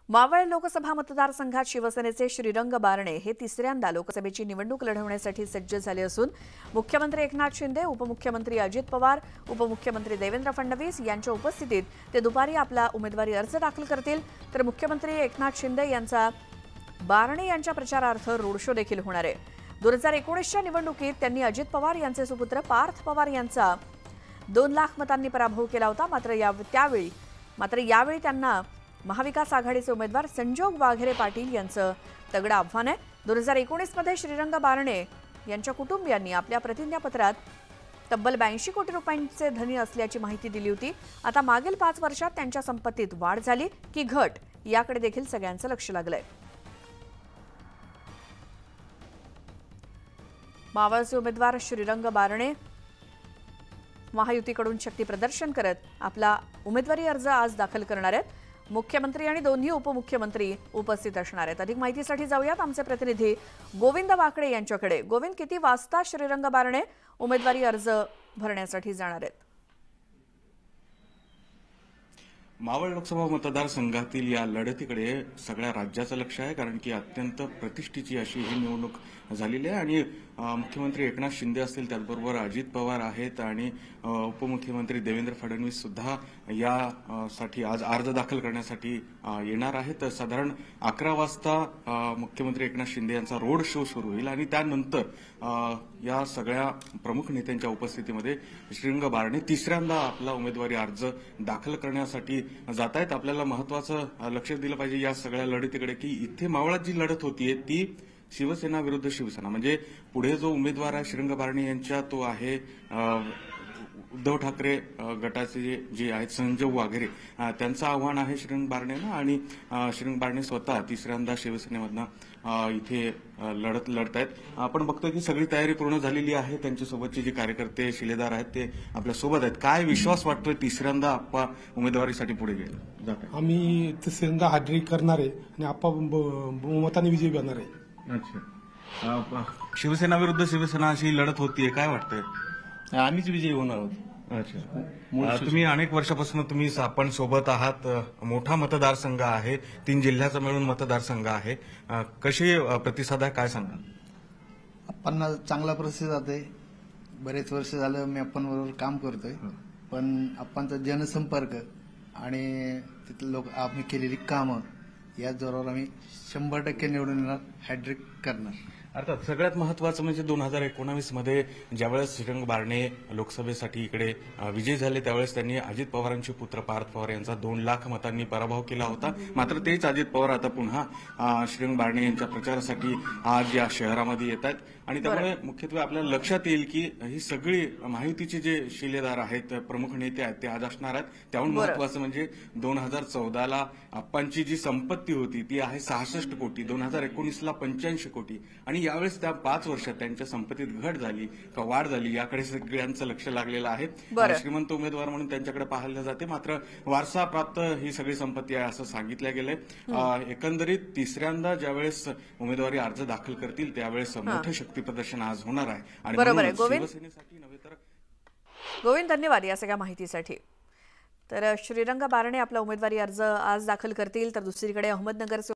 मावळ लोकसभा मतदारसंघात शिवसेनेचे श्रीरंग बारणे हे तिसऱ्यांदा लोकसभेची निवडणूक लढवण्यासाठी सज्ज झाले असून मुख्यमंत्री एकनाथ शिंदे, उपमुख्यमंत्री अजित पवार, उपमुख्यमंत्री देवेंद्र फडणवीस यांच्या उपस्थितीत ते दुपारी आपला उमेदवारी अर्ज दाखल करतील। तर मुख्यमंत्री एकनाथ शिंदे यांचा बारणे यांच्या प्रचारार्थ रोड शो देखील होणार आहे। 2019च्या निवडणुकीत त्यांनी अजित पवार यांचे सुपुत्र पार्थ पवार यांचा 2 लाख मतांनी पराभव केला होता। मात्र यावेळी त्यांना महाविकास आघाडीचे उमेदवार संजोग वाघेरे पाटील यांचं तगडं आव्हान आहे। 2019 मध्ये श्रीरंग बारणे यांच्या कुटुंबियांनी आपल्या प्रतिज्ञापत्रात तब्बल 82 कोटी रुपयांचे धनी असल्याची माहिती दिली होती। आता मागील 5 वर्षात त्यांच्या संपत्तीत वाढ झाली की घट याकडे देखील सगळ्यांचं लक्ष लागलंय। मावळचे उमेदवार श्रीरंग बारणे महायुतीकडून शक्ती प्रदर्शन करत आपला उमेदवारी अर्ज आज दाखल करणार आहेत। मुख्यमंत्री आणि दोन्ही उपमुख्यमंत्री उपस्थित असणार आहेत। अधिक माहितीसाठी जाऊयात आमचे प्रतिनिधी गोविंद वाकडे यांच्याकडे। गोविंद, किती वाजता श्रीरंग बारणे उमेदवारी अर्ज भरण्यासाठी जाणार आहेत? मावळ लोकसभा मतदारसंघातील या लढतीकडे सगळ्या राज्याचं लक्ष आहे, कारण की अत्यंत प्रतिष्ठेची अशी ही निवडणूक झालेली आहे आणि मुख्यमंत्री एकनाथ शिंदे असतील, त्याचबरोबर अजित पवार आहेत आणि उपमुख्यमंत्री देवेंद्र फडणवीस सुद्धा यासाठी आज अर्ज दाखल करण्यासाठी येणार आहेत। साधारण 11 वाजता मुख्यमंत्री एकनाथ शिंदे यांचा रोड शो सुरू होईल आणि त्यानंतर या सगळ्या प्रमुख नेत्यांच्या उपस्थितीमध्ये श्रीरंग बारणे तिसऱ्यांदा आपला उमेदवारी अर्ज दाखल करण्यासाठी जात आहेत। आपल्याला महत्वाचं लक्ष दिलं पाहिजे या सगळ्या लढतीकडे की इथे मावळात जी लढत होतीये ती शिवसेना विरुद्ध शिवसेना, म्हणजे पुढे जो उमेदवार आहे श्रीरंग बारणे यांच्या तो आहे उद्धव ठाकरे गटाचे जे आहेत संजोग वाघेरे, त्यांचं आव्हान आहे श्रीरंग बारणेंना आणि श्रीरंग बारणे स्वतः तिसऱ्यांदा शिवसेनेमधनं इथे लढत आहेत। आपण बघतोय की सगळी तयारी पूर्ण झालेली आहे। त्यांच्यासोबतचे जे कार्यकर्ते शिलेदार आहेत ते आपल्या सोबत आहेत। काय विश्वास वाटतोय तिसऱ्यांदा आप्पा उमेदवारीसाठी पुढे जात आहे? आम्ही तिसऱ्यांदा हाजरी करणार आहे आणि आप्पा बहुमताने विजयी होणार आहे। अच्छा, शिवसेना विरुद्ध शिवसेना अशी लढत होतीये, काय वाटतंय? आम्हीच विजयी होणार आहोत। अच्छा, तुम्ही अनेक वर्षापासून आपण सोबत आहात। मोठा मतदारसंघ आहे, 3 जिल्ह्याचा मिळून मतदारसंघ आहे। कशी प्रतिसाद आहे, काय सांगा? आपण चांगला प्रतिसाद आहे। बरेच वर्ष झालं मी आपण बरोबर काम करतोय, पण आपणचा जनसंपर्क आणि तिथले लोक आम्ही केलेली कामं या जोरावर आम्ही 100% निवडून येणार, हॅट्रिक करणार। अर्थात सगळ्यात महत्वाचं म्हणजे 2019 मध्ये ज्यावेळेस श्रीरंग बारणे लोकसभेसाठी इकडे विजयी झाले त्यावेळेस त्यांनी अजित पवारांचे पुत्र पार्थ पवार यांचा 2 लाख मतांनी पराभव केला होता। मात्र तेच अजित पवार आता पुन्हा श्रीरंग बारणे यांच्या प्रचारासाठी आज या शहरामध्ये येत आहेत आणि त्यामुळे मुख्यत्वे आपल्याला लक्षात येईल की ही सगळी महायुतीचे जे शिलेदार आहेत, प्रमुख नेते आहेत, ते आज असणार आहेत। त्याहून महत्वाचं म्हणजे 2014ला आप्पांची जी संपत्ती होती ती आहे 66 कोटी, 2019ला 85 कोटी आणि यावेळेस त्या 5 वर्षात त्यांच्या संपत्तीत घट झाली का वाढ झाली याकडे सगळ्यांचं लक्ष लागलेलं आहे। श्रीमंत उमेदवार म्हणून त्यांच्याकडे पाहिलं जाते, मात्र वारसा प्राप्त ही सगळी संपत्ती आहे असं सांगितलं गेलंय। एकंदरीत तिसऱ्यांदा ज्यावेळेस उमेदवारी अर्ज दाखल करतील त्यावेळेस मोठं शक्ती प्रदर्शन आज होणार आहे आणि शिवसेनेसाठी नव्हे तर गोविंद, धन्यवाद या सगळ्या माहितीसाठी। तर श्रीरंग बारणे आपला उमेदवारी अर्ज आज दाखल करतील, तर दुसरीकडे अहमदनगरचे